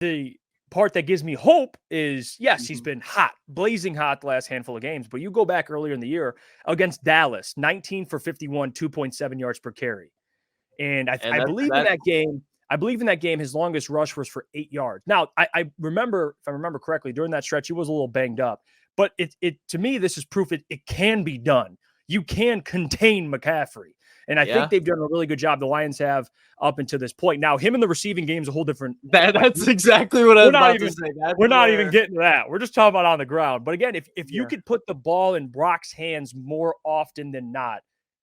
the part that gives me hope is, yes, he's been hot, blazing hot the last handful of games, but you go back earlier in the year against Dallas, 19 for 51, 2.7 yards per carry. And I believe in that game, his longest rush was for 8 yards. Now, I remember, if I remember correctly, during that stretch, he was a little banged up. But it to me, this is proof it can be done. You can contain McCaffrey. And I think they've done a really good job. The Lions have up until this point. Now, him in the receiving game is a whole different. That's exactly what I was about to say. We're not even getting to that. We're just talking about on the ground. But again, if you could put the ball in Brock's hands more often than not,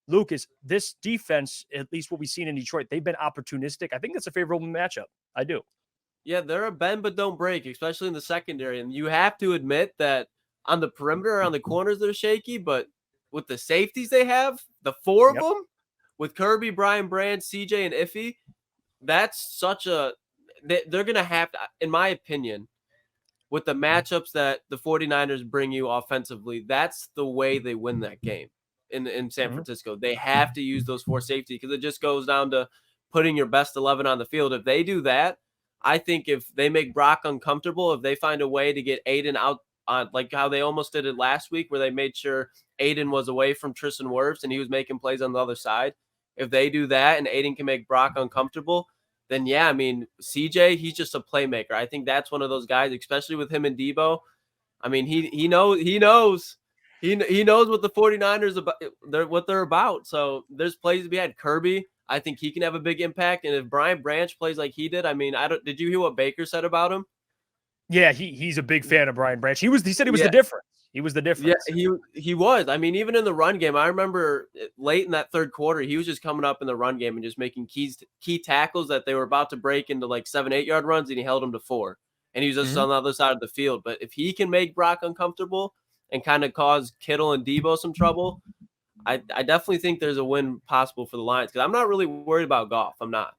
Lucas, this defense, at least what we've seen in Detroit, they've been opportunistic. I think that's a favorable matchup. I do. Yeah, they're a bend but don't break, especially in the secondary. And you have to admit that on the perimeter, on the corners, they're shaky. But with the safeties they have, the four of them, with Kirby, Brian Brand, CJ, and Iffy, that's such a – they're going to have to, in my opinion, with the matchups that the 49ers bring you offensively, that's the way they win that game in San Francisco. They have to use those four safeties because it just goes down to putting your best 11 on the field. If they do that, I think if they make Brock uncomfortable, if they find a way to get Aiden out on like how they almost did it last week where they made sure Aiden was away from Tristan Wirfs and he was making plays on the other side. If they do that and Aiden can make Brock uncomfortable, then yeah, I mean, CJ, he's just a playmaker. I think that's one of those guys, especially with him and Debo. I mean, he knows what the 49ers about, what they're about. So there's plays to be had. Kirby, I think he can have a big impact. And if Brian Branch plays like he did, I mean, did you hear what Baker said about him? Yeah, he's a big fan of Brian Branch. He said he was the difference. He was the difference. Yeah, he was. I mean, even in the run game, I remember late in that third quarter, he was just coming up in the run game and just making key tackles that they were about to break into like 7-8 yard runs, and he held them to 4. And he was just on the other side of the field. But if he can make Brock uncomfortable and kind of cause Kittle and Debo some trouble, I definitely think there's a win possible for the Lions because I'm not really worried about Goff. I'm not.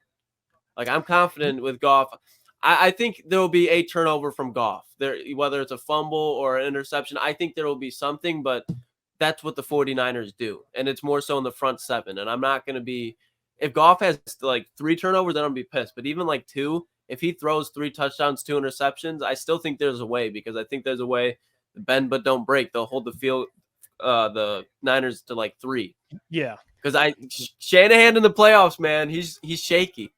Like, I'm confident with Goff. I think there will be a turnover from Goff, whether it's a fumble or an interception. I think there will be something, but that's what the 49ers do. And it's more so in the front 7. And I'm not going to be – if Goff has like 3 turnovers, then I'm going to be pissed. But even like 2, if he throws 3 touchdowns, 2 interceptions, I still think there's a way because I think there's a way to bend but don't break. They'll hold the field, the Niners to like 3. Yeah. Because Shanahan in the playoffs, man, he's shaky.